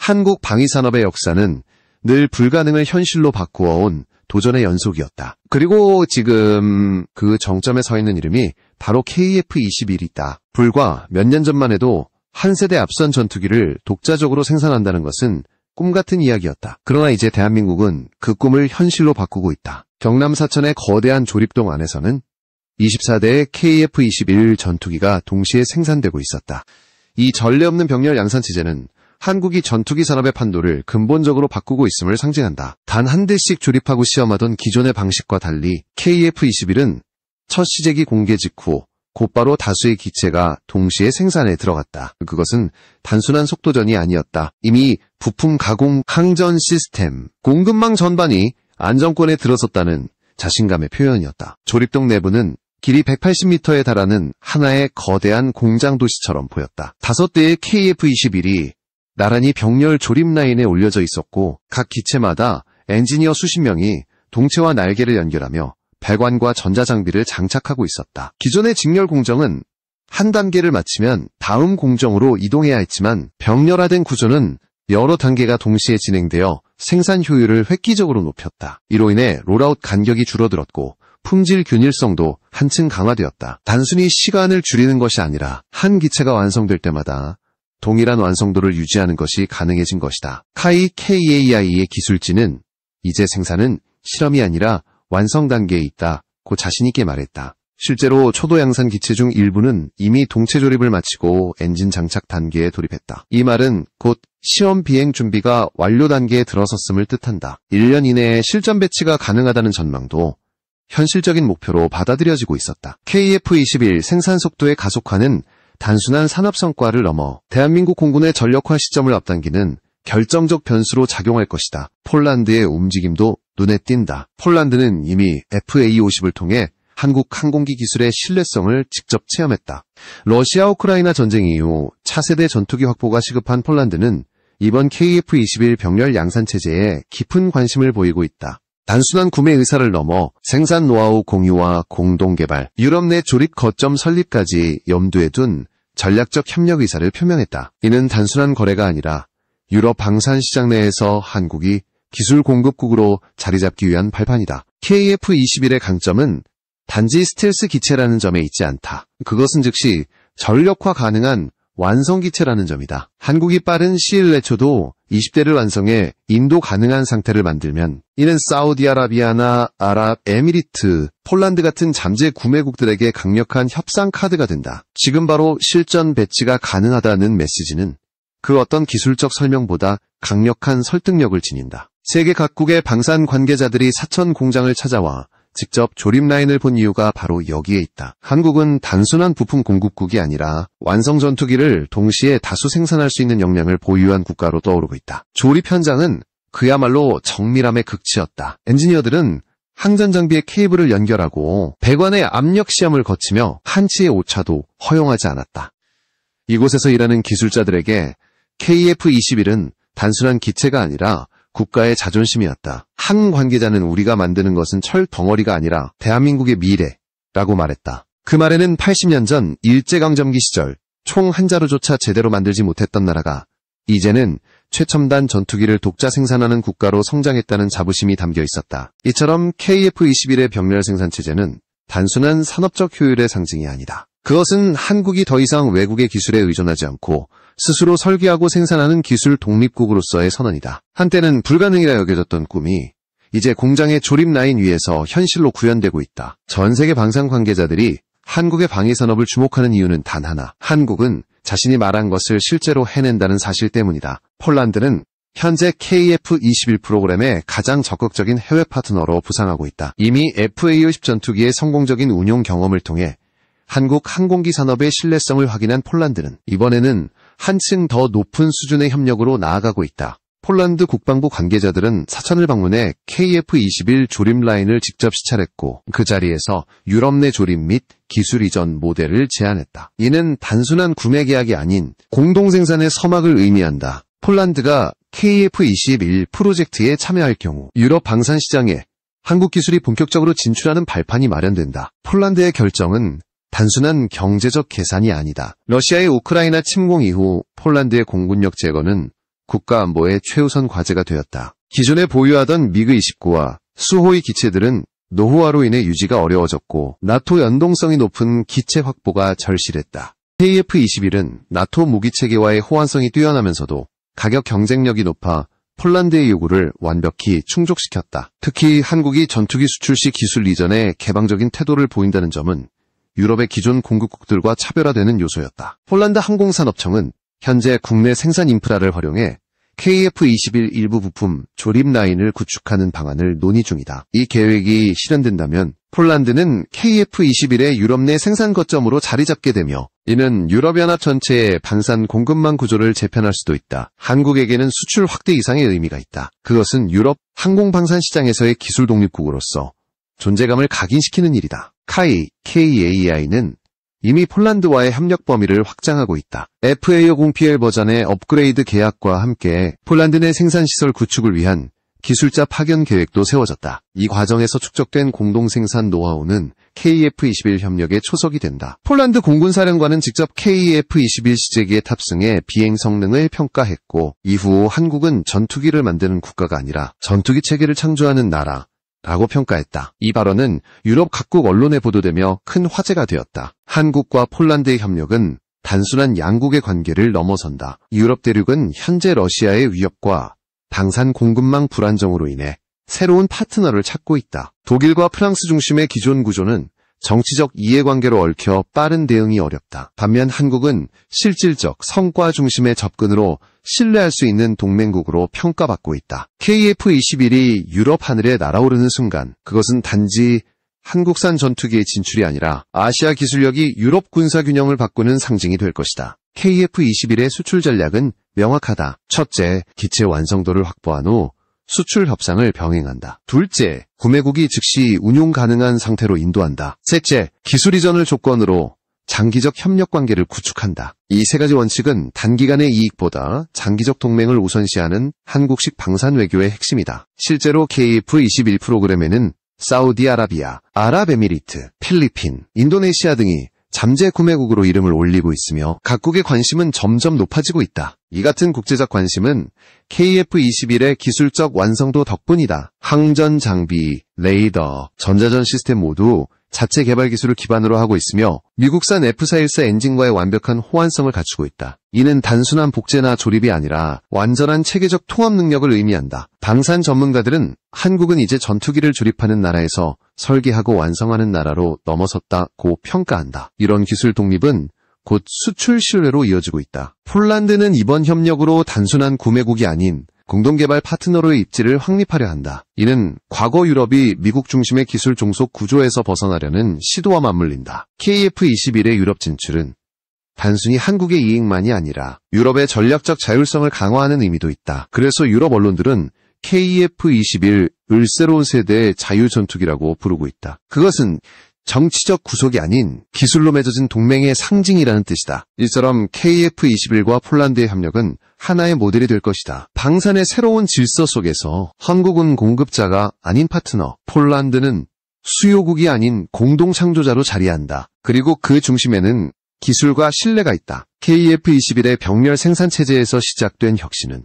한국 방위산업의 역사는 늘 불가능을 현실로 바꾸어온 도전의 연속이었다. 그리고 지금 그 정점에 서 있는 이름이 바로 KF-21이다. 불과 몇 년 전만 해도 한 세대 앞선 전투기를 독자적으로 생산한다는 것은 꿈같은 이야기였다. 그러나 이제 대한민국은 그 꿈을 현실로 바꾸고 있다. 경남 사천의 거대한 조립동 안에서는 24대의 KF-21 전투기가 동시에 생산되고 있었다. 이 전례 없는 병렬 양산 체제는 한국이 전투기 산업의 판도를 근본적으로 바꾸고 있음을 상징한다. 단 한 대씩 조립하고 시험하던 기존의 방식과 달리 KF-21은 첫 시제기 공개 직후 곧바로 다수의 기체가 동시에 생산에 들어갔다. 그것은 단순한 속도전이 아니었다. 이미 부품 가공 항전 시스템, 공급망 전반이 안정권에 들어섰다는 자신감의 표현이었다. 조립동 내부는 길이 180m에 달하는 하나의 거대한 공장 도시처럼 보였다. 5대의 KF-21이 나란히 병렬 조립 라인에 올려져 있었고 각 기체마다 엔지니어 수십 명이 동체와 날개를 연결하며 배관과 전자장비를 장착하고 있었다. 기존의 직렬 공정은 한 단계를 마치면 다음 공정으로 이동해야 했지만 병렬화된 구조는 여러 단계가 동시에 진행되어 생산 효율을 획기적으로 높였다. 이로 인해 롤아웃 간격이 줄어들었고 품질 균일성도 한층 강화되었다. 단순히 시간을 줄이는 것이 아니라 한 기체가 완성될 때마다 동일한 완성도를 유지하는 것이 가능해진 것이다. KAI의 기술진은 이제 생산은 실험이 아니라 완성 단계에 있다고 자신있게 말했다. 실제로 초도 양산 기체 중 일부는 이미 동체 조립을 마치고 엔진 장착 단계에 돌입했다. 이 말은 곧 시험 비행 준비가 완료 단계에 들어섰음을 뜻한다. 1년 이내에 실전 배치가 가능하다는 전망도 현실적인 목표로 받아들여지고 있었다. KF-21 생산 속도의 가속화는 단순한 산업 성과를 넘어 대한민국 공군의 전력화 시점을 앞당기는 결정적 변수로 작용할 것이다. 폴란드의 움직임도 눈에 띈다. 폴란드는 이미 FA-50을 통해 한국 항공기 기술의 신뢰성을 직접 체험했다. 러시아 우크라이나 전쟁 이후 차세대 전투기 확보가 시급한 폴란드는 이번 KF-21 병렬 양산 체제에 깊은 관심을 보이고 있다. 단순한 구매 의사를 넘어 생산 노하우 공유와 공동개발, 유럽 내 조립 거점 설립까지 염두에 둔 전략적 협력 의사를 표명했다. 이는 단순한 거래가 아니라 유럽 방산 시장 내에서 한국이 기술 공급국으로 자리 잡기 위한 발판이다. KF-21의 강점은 단지 스텔스 기체라는 점에 있지 않다. 그것은 즉시 전력화 가능한 완성기체라는 점이다. 한국이 빠른 시일 내초도 20대를 완성해 인도 가능한 상태를 만들면 이는 사우디아라비아나 아랍에미리트, 폴란드 같은 잠재 구매국들에게 강력한 협상 카드가 된다. 지금 바로 실전 배치가 가능하다는 메시지는 그 어떤 기술적 설명보다 강력한 설득력을 지닌다. 세계 각국의 방산 관계자들이 사천 공장을 찾아와 직접 조립 라인을 본 이유가 바로 여기에 있다. 한국은 단순한 부품 공급국이 아니라 완성 전투기를 동시에 다수 생산할 수 있는 역량을 보유한 국가로 떠오르고 있다. 조립 현장은 그야말로 정밀함의 극치였다. 엔지니어들은 항전 장비에 케이블을 연결하고 배관의 압력 시험을 거치며 한치의 오차도 허용하지 않았다. 이곳에서 일하는 기술자들에게 KF-21은 단순한 기체가 아니라 국가의 자존심이었다. 한 관계자는 우리가 만드는 것은 철 덩어리가 아니라 대한민국의 미래라고 말했다. 그 말에는 80년 전 일제강점기 시절 총 한 자루조차 제대로 만들지 못했던 나라가 이제는 최첨단 전투기를 독자 생산하는 국가로 성장했다는 자부심이 담겨 있었다. 이처럼 KF-21의 병렬 생산 체제는 단순한 산업적 효율의 상징이 아니다. 그것은 한국이 더 이상 외국의 기술에 의존하지 않고 스스로 설계하고 생산하는 기술 독립국으로서의 선언이다. 한때는 불가능이라 여겨졌던 꿈이 이제 공장의 조립 라인 위에서 현실로 구현되고 있다. 전 세계 방산 관계자들이 한국의 방위산업을 주목하는 이유는 단 하나. 한국은 자신이 말한 것을 실제로 해낸다는 사실 때문이다. 폴란드는 현재 KF-21 프로그램의 가장 적극적인 해외 파트너로 부상하고 있다. 이미 FA-50 전투기의 성공적인 운용 경험을 통해 한국 항공기 산업의 신뢰성을 확인한 폴란드는 이번에는 한층 더 높은 수준의 협력으로 나아가고 있다. 폴란드 국방부 관계자들은 사천을 방문해 KF-21 조립 라인을 직접 시찰했고 그 자리에서 유럽 내 조립 및 기술 이전 모델을 제안했다. 이는 단순한 구매 계약이 아닌 공동생산의 서막을 의미한다. 폴란드가 KF-21 프로젝트에 참여할 경우 유럽 방산 시장에 한국 기술이 본격적으로 진출하는 발판이 마련된다. 폴란드의 결정은 단순한 경제적 계산이 아니다. 러시아의 우크라이나 침공 이후 폴란드의 공군력 제거는 국가 안보의 최우선 과제가 되었다. 기존에 보유하던 미그-29와 수호의 기체들은 노후화로 인해 유지가 어려워졌고 나토 연동성이 높은 기체 확보가 절실했다. KF-21은 나토 무기체계와의 호환성이 뛰어나면서도 가격 경쟁력이 높아 폴란드의 요구를 완벽히 충족시켰다. 특히 한국이 전투기 수출 시 기술 이전에 개방적인 태도를 보인다는 점은 유럽의 기존 공급국들과 차별화되는 요소였다. 폴란드 항공산업청은 현재 국내 생산 인프라를 활용해 KF-21 일부 부품 조립 라인을 구축하는 방안을 논의 중이다. 이 계획이 실현된다면 폴란드는 KF-21의 유럽 내 생산 거점으로 자리 잡게 되며 이는 유럽연합 전체의 방산 공급망 구조를 재편할 수도 있다. 한국에게는 수출 확대 이상의 의미가 있다. 그것은 유럽 항공방산 시장에서의 기술 독립국으로서 존재감을 각인시키는 일이다. KAI는 이미 폴란드와의 협력 범위를 확장하고 있다. FA50PL 버전의 업그레이드 계약과 함께 폴란드 내 생산시설 구축을 위한 기술자 파견 계획도 세워졌다. 이 과정에서 축적된 공동 생산 노하우는 KF-21 협력의 초석이 된다. 폴란드 공군사령관은 직접 KF-21 시제기에 탑승해 비행 성능을 평가했고 이후 한국은 전투기를 만드는 국가가 아니라 전투기 체계를 창조하는 나라 라고 평가했다. 이 발언은 유럽 각국 언론에 보도되며 큰 화제가 되었다. 한국과 폴란드의 협력은 단순한 양국의 관계를 넘어선다. 유럽 대륙은 현재 러시아의 위협과 방산 공급망 불안정으로 인해 새로운 파트너를 찾고 있다. 독일과 프랑스 중심의 기존 구조는 정치적 이해관계로 얽혀 빠른 대응이 어렵다. 반면 한국은 실질적 성과 중심의 접근으로 신뢰할 수 있는 동맹국으로 평가받고 있다. KF-21이 유럽 하늘에 날아오르는 순간 그것은 단지 한국산 전투기의 진출이 아니라 아시아 기술력이 유럽 군사균형을 바꾸는 상징이 될 것이다. KF-21의 수출 전략은 명확하다. 첫째, 기체 완성도를 확보한 후 수출 협상을 병행한다. 둘째, 구매국이 즉시 운용 가능한 상태로 인도한다. 셋째, 기술 이전을 조건으로 장기적 협력 관계를 구축한다. 이 세 가지 원칙은 단기간의 이익보다 장기적 동맹을 우선시하는 한국식 방산 외교의 핵심이다. 실제로 KF-21 프로그램에는 사우디아라비아, 아랍에미리트, 필리핀, 인도네시아 등이 잠재 구매국으로 이름을 올리고 있으며 각국의 관심은 점점 높아지고 있다. 이 같은 국제적 관심은 KF-21의 기술적 완성도 덕분이다. 항전 장비, 레이더, 전자전 시스템 모두 자체 개발 기술을 기반으로 하고 있으며 미국산 F414 엔진과의 완벽한 호환성을 갖추고 있다. 이는 단순한 복제나 조립이 아니라 완전한 체계적 통합 능력을 의미한다. 방산 전문가들은 한국은 이제 전투기를 조립하는 나라에서 설계하고 완성하는 나라로 넘어섰다고 평가한다. 이런 기술 독립은 곧 수출 신뢰로 이어지고 있다. 폴란드는 이번 협력으로 단순한 구매국이 아닌 공동개발 파트너로의 입지를 확립하려 한다. 이는 과거 유럽이 미국 중심의 기술 종속 구조에서 벗어나려는 시도와 맞물린다. KF-21의 유럽 진출은 단순히 한국의 이익만이 아니라 유럽의 전략적 자율성을 강화하는 의미도 있다. 그래서 유럽 언론들은 KF-21을 새로운 세대의 자유전투기라고 부르고 있다. 그것은 정치적 구속이 아닌 기술로 맺어진 동맹의 상징이라는 뜻이다. 이처럼 KF-21과 폴란드의 협력은 하나의 모델이 될 것이다. 방산의 새로운 질서 속에서 한국은 공급자가 아닌 파트너, 폴란드는 수요국이 아닌 공동 창조자로 자리한다. 그리고 그 중심에는 기술과 신뢰가 있다. KF-21의 병렬 생산체제에서 시작된 혁신은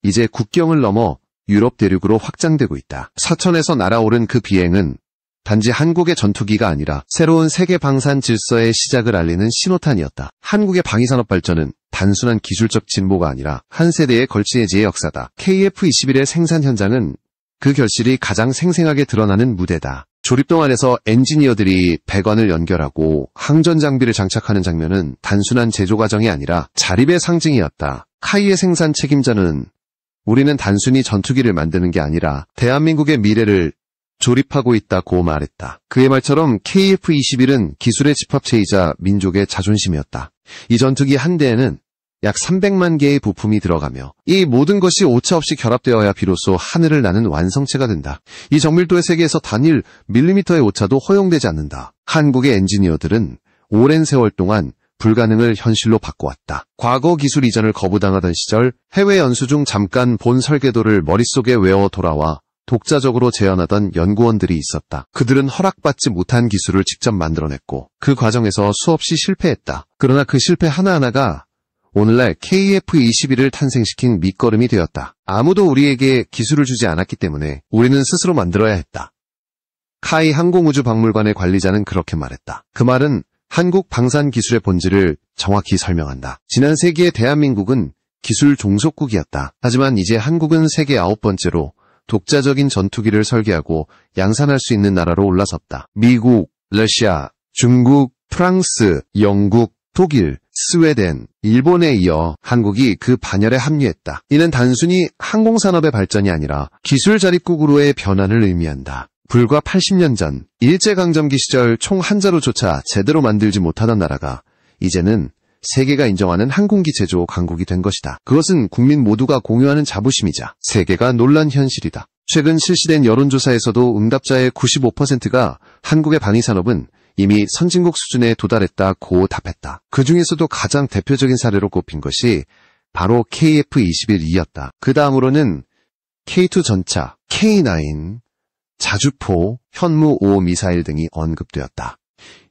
이제 국경을 넘어 유럽 대륙으로 확장되고 있다. 사천에서 날아오른 그 비행은 단지 한국의 전투기가 아니라 새로운 세계 방산 질서의 시작을 알리는 신호탄이었다. 한국의 방위산업 발전은 단순한 기술적 진보가 아니라 한 세대의 걸치해지의 역사다. KF-21의 생산 현장은 그 결실이 가장 생생하게 드러나는 무대다. 조립동 안에서 엔지니어들이 배관을 연결하고 항전 장비를 장착하는 장면은 단순한 제조 과정이 아니라 자립의 상징이었다. 카이의 생산 책임자는 우리는 단순히 전투기를 만드는 게 아니라 대한민국의 미래를 조립하고 있다고 말했다. 그의 말처럼 KF-21은 기술의 집합체이자 민족의 자존심이었다. 이 전투기 한 대에는 약 300만 개의 부품이 들어가며 이 모든 것이 오차없이 결합되어야 비로소 하늘을 나는 완성체가 된다. 이 정밀도의 세계에서 단일 밀리미터의 오차도 허용되지 않는다. 한국의 엔지니어들은 오랜 세월 동안 불가능을 현실로 바꿔왔다. 과거 기술 이전을 거부당하던 시절 해외 연수 중 잠깐 본 설계도를 머릿속에 외워 돌아와 독자적으로 재현하던 연구원들이 있었다. 그들은 허락받지 못한 기술을 직접 만들어냈고 그 과정에서 수없이 실패했다. 그러나 그 실패 하나하나가 오늘날 KF-21을 탄생시킨 밑거름이 되었다. 아무도 우리에게 기술을 주지 않았기 때문에 우리는 스스로 만들어야 했다. 카이 항공우주박물관의 관리자는 그렇게 말했다. 그 말은 한국 방산 기술의 본질을 정확히 설명한다. 지난 세기의 대한민국은 기술 종속국이었다. 하지만 이제 한국은 세계 9번째로 독자적인 전투기를 설계하고 양산할 수 있는 나라로 올라섰다. 미국, 러시아, 중국, 프랑스, 영국, 독일, 스웨덴, 일본에 이어 한국이 그 반열에 합류했다. 이는 단순히 항공산업의 발전이 아니라 기술 자립국으로의 변환을 의미한다. 불과 80년 전 일제강점기 시절 총 한자로조차 제대로 만들지 못하던 나라가 이제는 세계가 인정하는 항공기 제조 강국이 된 것이다. 그것은 국민 모두가 공유하는 자부심이자 세계가 놀란 현실이다. 최근 실시된 여론조사에서도 응답자의 95%가 한국의 방위산업은 이미 선진국 수준에 도달했다고 답했다. 그 중에서도 가장 대표적인 사례로 꼽힌 것이 바로 KF-21이었다. 그 다음으로는 K2 전차, K9, 자주포, 현무 5 미사일 등이 언급되었다.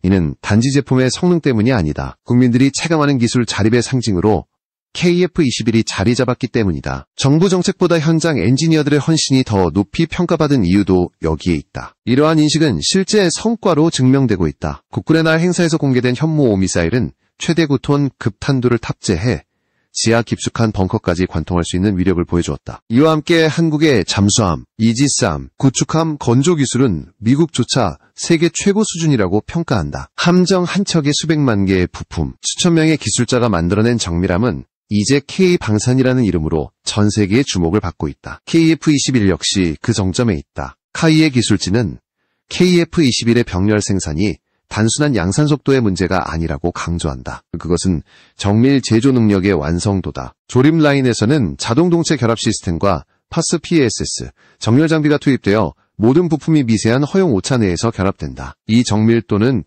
이는 단지 제품의 성능 때문이 아니다. 국민들이 체감하는 기술 자립의 상징으로 KF-21이 자리 잡았기 때문이다. 정부 정책보다 현장 엔지니어들의 헌신이 더 높이 평가받은 이유도 여기에 있다. 이러한 인식은 실제 성과로 증명되고 있다. 국군의 날 행사에서 공개된 현무 5 미사일은 최대 9톤 급탄두를 탑재해 지하 깊숙한 벙커까지 관통할 수 있는 위력을 보여주었다. 이와 함께 한국의 잠수함, 이지스함, 구축함, 건조 기술은 미국조차 세계 최고 수준이라고 평가한다. 함정 한 척에 수백만 개의 부품, 수천 명의 기술자가 만들어낸 정밀함은 이제 K방산이라는 이름으로 전 세계의 주목을 받고 있다. KF-21 역시 그 정점에 있다. 카이의 기술진은 KF-21의 병렬 생산이 단순한 양산 속도의 문제가 아니라고 강조한다. 그것은 정밀 제조 능력의 완성도다. 조립 라인에서는 자동동체 결합 시스템과 파스 PSS, 정렬 장비가 투입되어 모든 부품이 미세한 허용 오차 내에서 결합된다. 이 정밀도는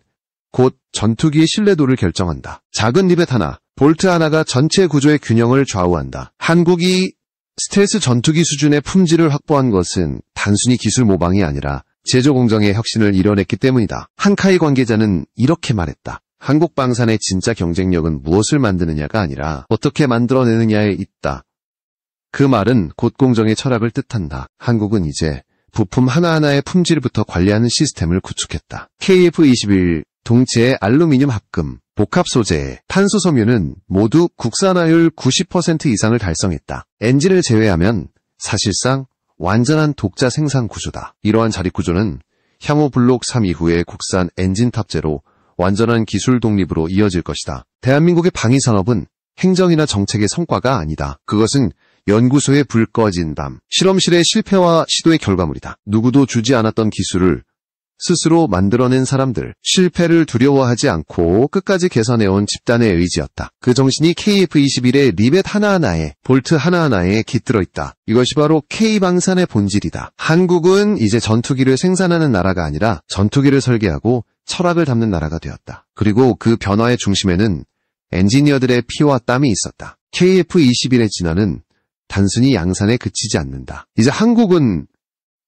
곧 전투기의 신뢰도를 결정한다. 작은 리벳 하나, 볼트 하나가 전체 구조의 균형을 좌우한다. 한국이 스텔스 전투기 수준의 품질을 확보한 것은 단순히 기술 모방이 아니라 제조 공정의 혁신을 이뤄냈기 때문이다. 한카이 관계자는 이렇게 말했다. 한국 방산의 진짜 경쟁력은 무엇을 만드느냐가 아니라 어떻게 만들어내느냐에 있다. 그 말은 곧 공정의 철학을 뜻한다. 한국은 이제 부품 하나하나의 품질부터 관리하는 시스템을 구축했다. KF-21 동체의 알루미늄 합금, 복합 소재, 탄소 섬유는 모두 국산화율 90% 이상을 달성했다. 엔진을 제외하면 사실상 완전한 독자 생산 구조다. 이러한 자립 구조는 향후 블록 3 이후의 국산 엔진 탑재로 완전한 기술 독립으로 이어질 것이다. 대한민국의 방위산업은 행정이나 정책의 성과가 아니다. 그것은 연구소의 불 꺼진 밤, 실험실의 실패와 시도의 결과물이다. 누구도 주지 않았던 기술을 스스로 만들어낸 사람들, 실패를 두려워하지 않고 끝까지 개선해온 집단의 의지였다. 그 정신이 KF-21의 리벳 하나하나에, 볼트 하나하나에 깃들어 있다. 이것이 바로 K방산의 본질이다. 한국은 이제 전투기를 생산하는 나라가 아니라 전투기를 설계하고 철학을 담는 나라가 되었다. 그리고 그 변화의 중심에는 엔지니어들의 피와 땀이 있었다. KF-21의 진화는 단순히 양산에 그치지 않는다. 이제 한국은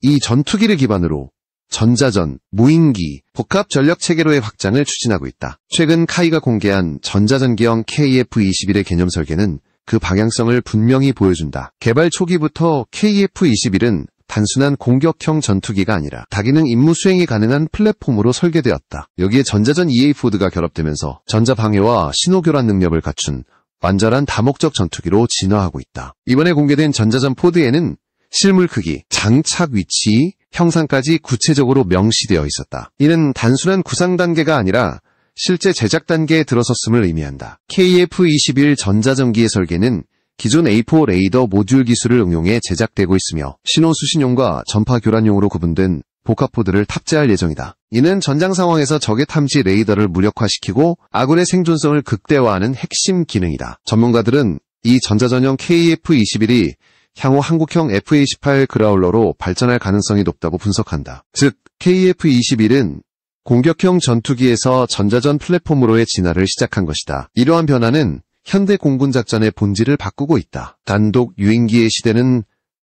이 전투기를 기반으로 전자전, 무인기, 복합 전력 체계로의 확장을 추진하고 있다. 최근 카이가 공개한 전자전기형 KF-21의 개념 설계는 그 방향성을 분명히 보여준다. 개발 초기부터 KF-21은 단순한 공격형 전투기가 아니라 다기능 임무 수행이 가능한 플랫폼으로 설계되었다. 여기에 전자전 EA4가 결합되면서 전자방해와 신호교란 능력을 갖춘 완전한 다목적 전투기로 진화하고 있다. 이번에 공개된 전자전 포드에는 실물 크기, 장착 위치, 형상까지 구체적으로 명시되어 있었다. 이는 단순한 구상 단계가 아니라 실제 제작 단계에 들어섰음을 의미한다. KF-21 전자전기의 설계는 기존 A4 레이더 모듈 기술을 응용해 제작되고 있으며 신호 수신용과 전파 교란용으로 구분된 복합포드를 탑재할 예정이다. 이는 전장 상황에서 적의 탐지 레이더를 무력화시키고 아군의 생존성을 극대화하는 핵심 기능이다. 전문가들은 이 전자전용 KF-21이 향후 한국형 F-18 그라울러로 발전할 가능성이 높다고 분석한다. 즉, KF-21은 공격형 전투기에서 전자전 플랫폼으로의 진화를 시작한 것이다. 이러한 변화는 현대 공군 작전의 본질을 바꾸고 있다. 단독 유인기의 시대는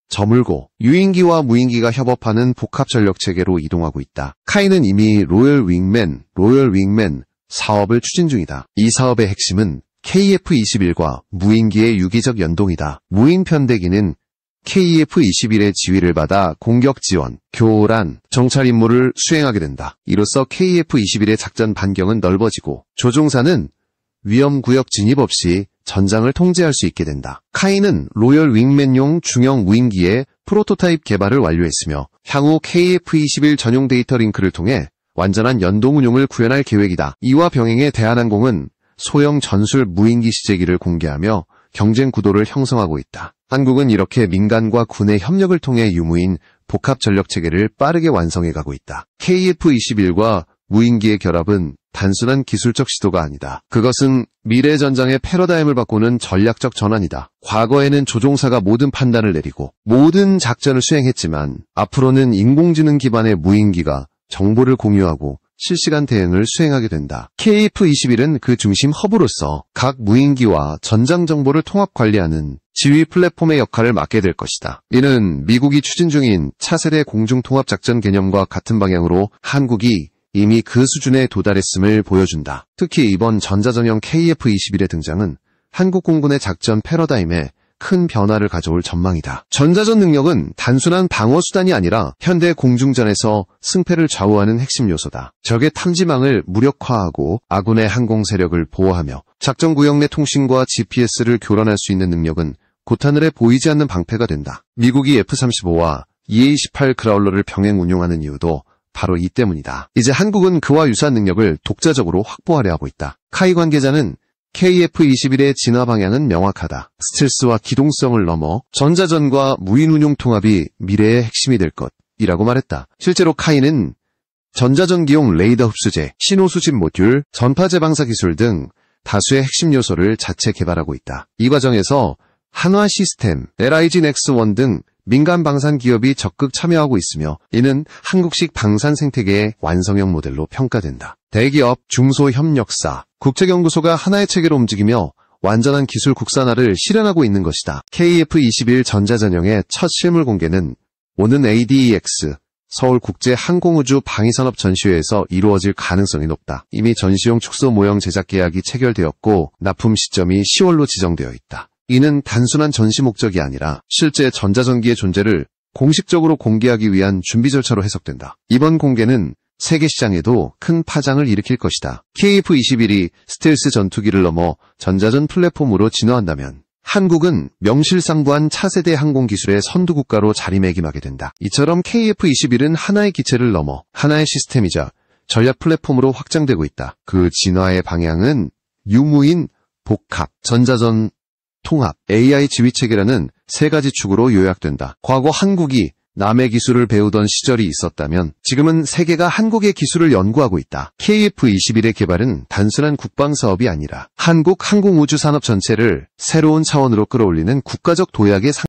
저물고 유인기와 무인기가 협업하는 복합 전력 체계로 이동하고 있다. 카이는 이미 로열 윙맨 사업을 추진 중이다. 이 사업의 핵심은 KF-21과 무인기의 유기적 연동이다. 무인 편대기는 KF-21의 지휘를 받아 공격 지원, 교란, 정찰 임무를 수행하게 된다. 이로써 KF-21의 작전 반경은 넓어지고 조종사는 위험구역 진입 없이 전장을 통제할 수 있게 된다. 카이는 로열 윙맨용 중형 무인기의 프로토타입 개발을 완료했으며 향후 KF-21 전용 데이터 링크를 통해 완전한 연동 운용을 구현할 계획이다. 이와 병행해 대한항공은 소형 전술 무인기 시제기를 공개하며 경쟁 구도를 형성하고 있다. 한국은 이렇게 민간과 군의 협력을 통해 유무인 복합 전력 체계를 빠르게 완성해 가고 있다. KF-21과 무인기의 결합은 단순한 기술적 시도가 아니다. 그것은 미래 전장의 패러다임을 바꾸는 전략적 전환이다. 과거에는 조종사가 모든 판단을 내리고 모든 작전을 수행했지만 앞으로는 인공지능 기반의 무인기가 정보를 공유하고 실시간 대응을 수행하게 된다. KF-21은 그 중심 허브로서 각 무인기와 전장 정보를 통합 관리하는 지휘 플랫폼의 역할을 맡게 될 것이다. 이는 미국이 추진 중인 차세대 공중통합작전 개념과 같은 방향으로 한국이 이미 그 수준에 도달했음을 보여준다. 특히 이번 전자전형 KF-21의 등장은 한국 공군의 작전 패러다임에 큰 변화를 가져올 전망이다. 전자전 능력은 단순한 방어수단이 아니라 현대 공중전에서 승패를 좌우하는 핵심 요소다. 적의 탐지망을 무력화하고 아군의 항공 세력을 보호하며 작전 구역 내 통신과 GPS를 교란할 수 있는 능력은 곧하늘에 보이지 않는 방패가 된다. 미국이 F-35와 EA-18 그라울러를 병행 운용하는 이유도 바로 이 때문이다. 이제 한국은 그와 유사한 능력을 독자적으로 확보하려 하고 있다. 카이 관계자는 KF-21의 진화 방향은 명확하다. 스텔스와 기동성을 넘어 전자전과 무인 운용 통합이 미래의 핵심이 될 것이라고 말했다. 실제로 카이는 전자전기용 레이더 흡수제, 신호 수집 모듈, 전파 재방사 기술 등 다수의 핵심 요소를 자체 개발하고 있다. 이 과정에서 한화 시스템, LIG 넥스1 등 민간 방산 기업이 적극 참여하고 있으며 이는 한국식 방산 생태계의 완성형 모델로 평가된다. 대기업, 중소협력사, 국제연구소가 하나의 체계로 움직이며 완전한 기술 국산화를 실현하고 있는 것이다. KF-21 전자전형의 첫 실물 공개는 오는 ADEX 서울국제항공우주 방위산업 전시회에서 이루어질 가능성이 높다. 이미 전시용 축소 모형 제작 계약이 체결되었고 납품 시점이 10월로 지정되어 있다. 이는 단순한 전시 목적이 아니라 실제 전자전기의 존재를 공식적으로 공개하기 위한 준비 절차로 해석된다. 이번 공개는 세계 시장에도 큰 파장을 일으킬 것이다. KF-21이 스텔스 전투기를 넘어 전자전 플랫폼으로 진화한다면 한국은 명실상부한 차세대 항공 기술의 선두 국가로 자리매김하게 된다. 이처럼 KF-21은 하나의 기체를 넘어 하나의 시스템이자 전략 플랫폼으로 확장되고 있다. 그 진화의 방향은 유무인, 복합, 전자전, 통합, AI 지휘체계라는 세 가지 축으로 요약된다. 과거 한국이 남의 기술을 배우던 시절이 있었다면 지금은 세계가 한국의 기술을 연구하고 있다. KF-21의 개발은 단순한 국방사업이 아니라 한국 항공우주 산업 전체를 새로운 차원으로 끌어올리는 국가적 도약의